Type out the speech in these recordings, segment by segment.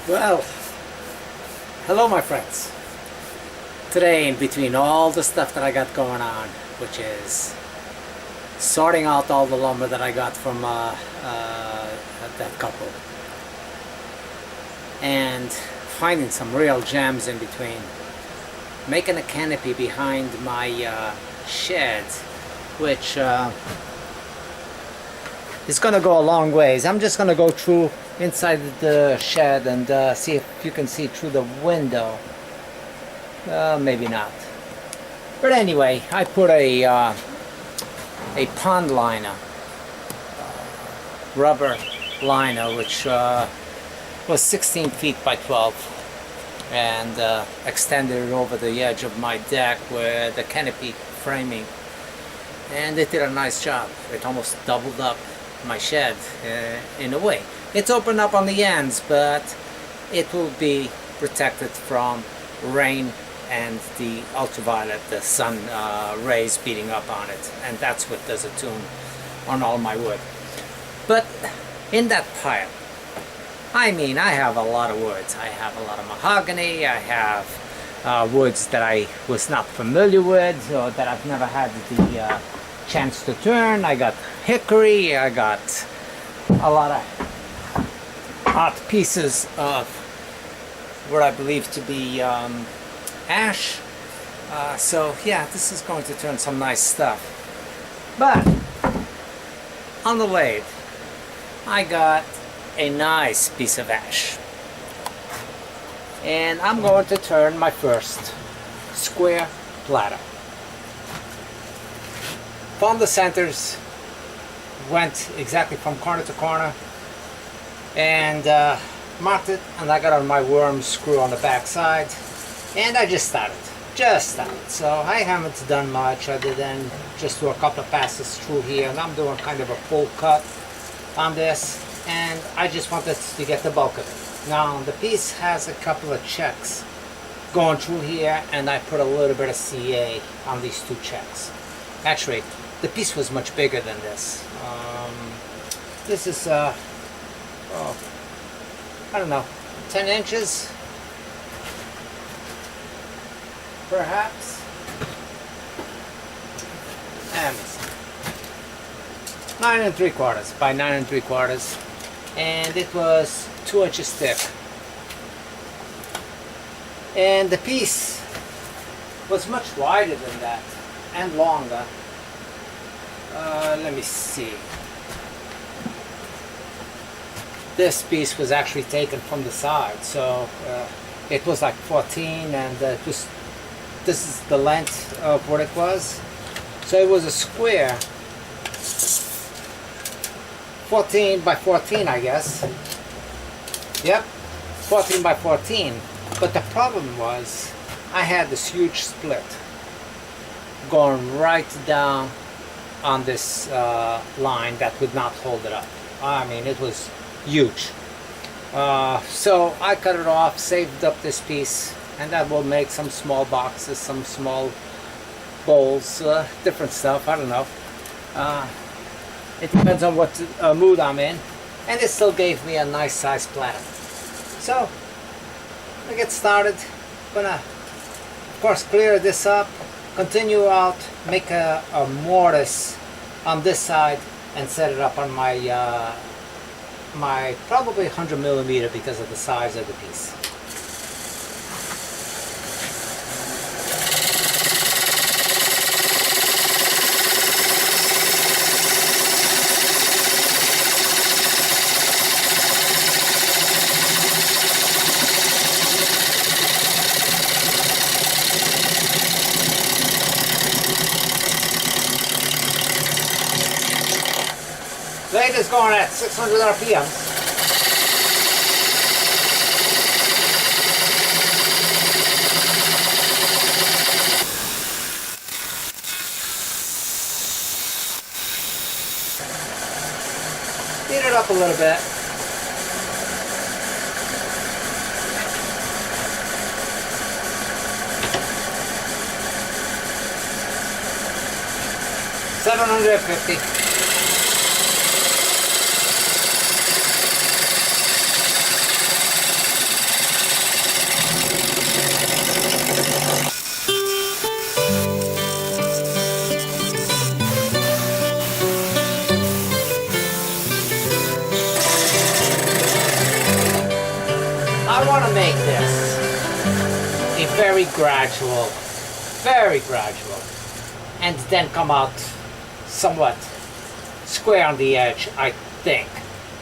Well, hello my friends. Today, in between all the stuff that I got going on, which is sorting out all the lumber that I got from that couple and finding some real gems in between, making a canopy behind my shed, which is gonna go a long ways. I'm just gonna go through inside the shed and see if you can see through the window. Maybe not. But anyway, I put a pond liner, rubber liner, which was 16 feet by 12, and extended it over the edge of my deck where the canopy framing, and it did a nice job. It almost doubled up my shed in a way. It's open up on the ends, but it will be protected from rain and the ultraviolet, the sun rays beating up on it, and that's what does a tune on all my wood. But in that pile, I mean, I have a lot of woods. I have a lot of mahogany, I have woods that I was not familiar with, or that I've never had the chance to turn. I got hickory, I got a lot of odd pieces of what I believe to be ash. So yeah, this is going to turn some nice stuff. But on the lathe, I got a nice piece of ash, and I'm going to turn my first square platter. Found the centers, went exactly from corner to corner, and marked it, and I got on my worm screw on the back side, and I just started. So I haven't done much other than just do a couple of passes through here, and I'm doing kind of a full cut on this, and I just wanted to get the bulk of it. Now the piece has a couple of checks going through here, and I put a little bit of CA on these two checks. Actually, the piece was much bigger than this. This is I don't know, 10 inches perhaps, and 9 3/4 by 9 3/4, and it was 2 inches thick, and the piece was much wider than that and longer. Let me see. This piece was actually taken from the side, so it was like 14, and this is the length of what it was. So it was a square 14 by 14, I guess. Yep, 14 by 14. But the problem was I had this huge split going right down on this line that would not hold it up. I mean, it was huge. So I cut it off, saved up this piece, and that will make some small boxes, some small bowls, different stuff, I don't know. It depends on what mood I'm in, and it still gave me a nice size platter. So I'm gonna get started. Gonna of course clear this up, continue out, make a mortise on this side, and set it up on my my probably 100mm because of the size of the piece. Lathe is going at 600 RPM. Speed it up a little bit. $750. very gradual, and then come out somewhat square on the edge, I think.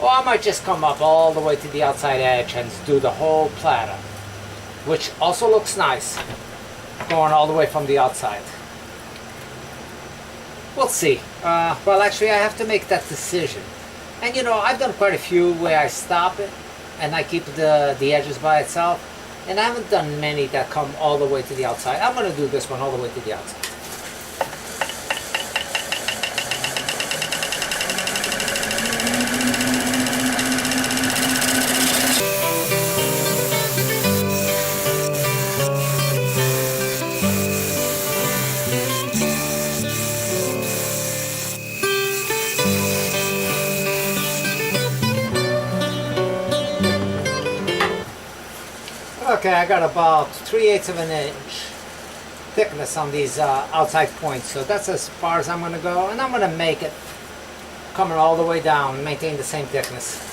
Or I might just come up all the way to the outside edge and do the whole platter, which also looks nice, going all the way from the outside. We'll see. Well, actually, I have to make that decision. And you know, I've done quite a few where I stop it and I keep the edges by itself. And I haven't done many that come all the way to the outside. I'm going to do this one all the way to the outside. Okay, I got about 3/8 of an inch thickness on these outside points, so that's as far as I'm going to go, and I'm going to make it coming all the way down, maintain the same thickness.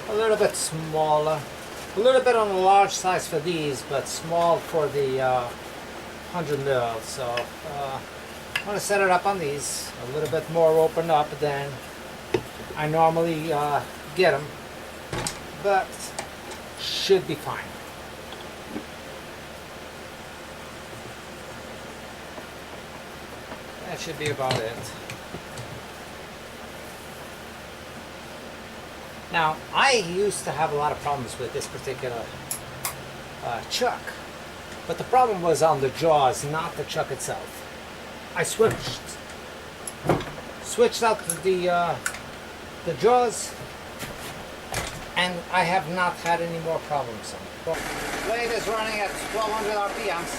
A little bit smaller, a little bit on the large size for these, but small for the 100 mil. So I'm going to set it up on these a little bit more open up than I normally get them, but should be fine. That should be about it. Now, I used to have a lot of problems with this particular chuck, but the problem was on the jaws, not the chuck itself. I switched out the jaws, and I have not had any more problems. Lathe is running at 1200 RPMs.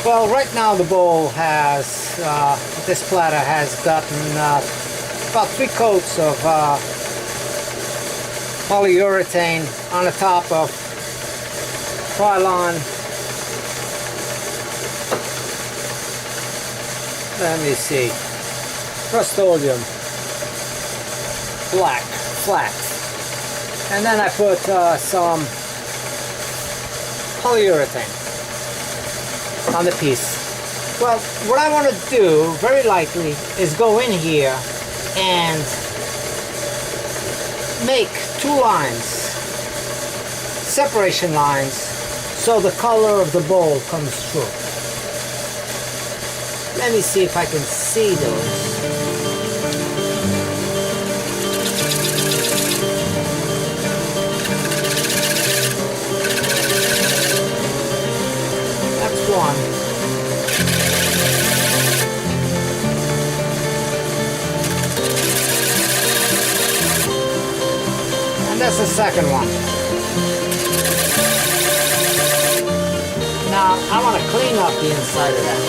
Well, right now the bowl has, this platter has gotten about 3 coats of polyurethane on the top of Krylon Let me see. Rust-Oleum, black, flat. And then I put some polyurethane on the piece. Well, what I want to do, very likely, is go in here and make 2 lines, separation lines, so the color of the bowl comes through. Let me see if I can see those. That's one. And that's the second one. Now, I want to clean up the inside of that.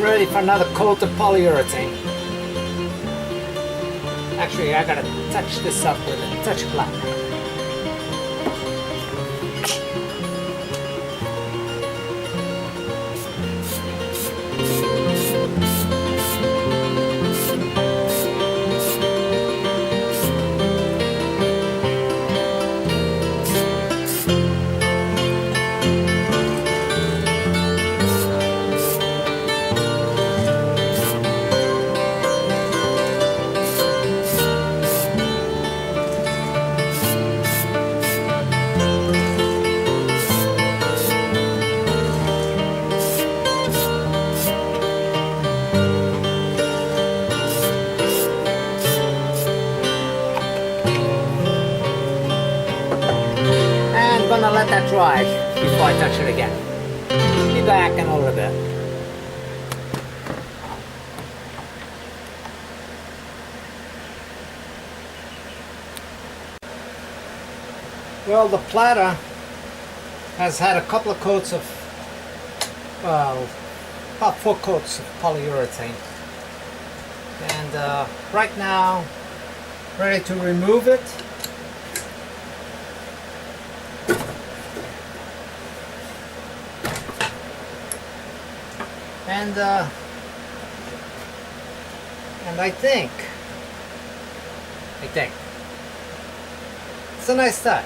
Ready for another coat of polyurethane. Actually, I gotta touch this up with a touch black. I'm gonna let that dry before I touch it again. Be back in a little bit. Well, the platter has had a couple of coats of, about 4 coats of polyurethane. And right now, ready to remove it. And I think it's a nice touch.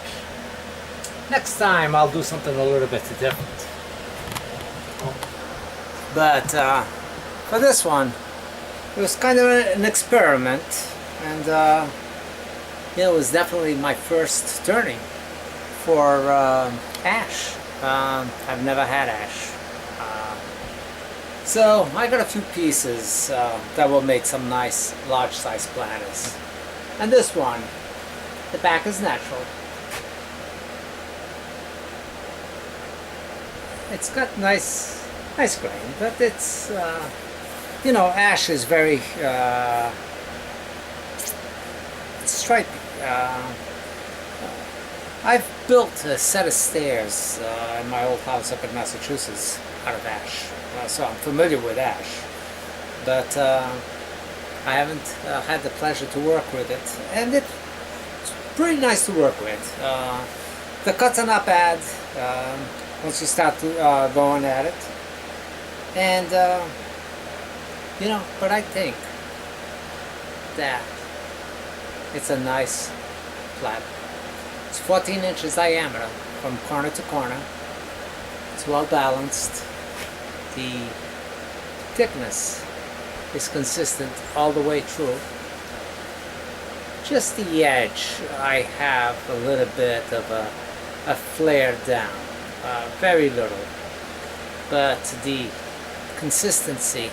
Next time I'll do something a little bit different. But for this one, it was kind of an experiment, and it was definitely my first turning for ash. I've never had ash. So I got a few pieces that will make some nice large size platters. And this one, the back is natural. It's got nice grain, but it's you know, ash is very stripy. I've built a set of stairs in my old house up in Massachusetts out of ash, so I'm familiar with ash, but I haven't had the pleasure to work with it, and it's pretty nice to work with. The cuts are not bad once you start going at it, and you know, but I think that it's a nice platter. It's 14 inches diameter from corner to corner. It's well balanced. The thickness is consistent all the way through. Just the edge, I have a little bit of a flare down, very little, but the consistency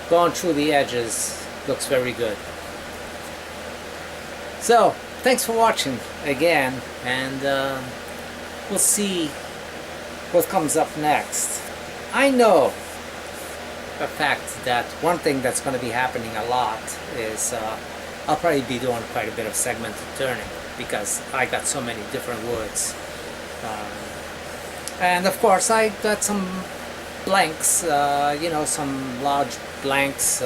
going through the edges looks very good. So thanks for watching again, and we'll see what comes up next. I know a fact that one thing that's going to be happening a lot is I'll probably be doing quite a bit of segmented turning, because I got so many different woods, and of course I got some blanks, you know, some large blanks,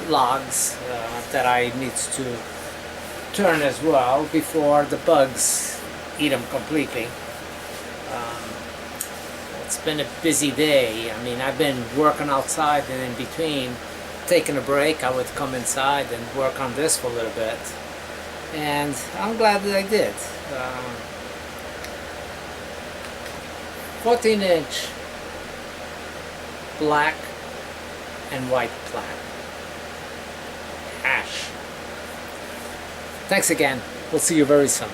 logs that I need to turn as well before the bugs eat them completely. It's been a busy day. I mean, I've been working outside, and in between taking a break I would come inside and work on this for a little bit, and I'm glad that I did. 14-inch black and white platter ash. Thanks again. We'll see you very soon.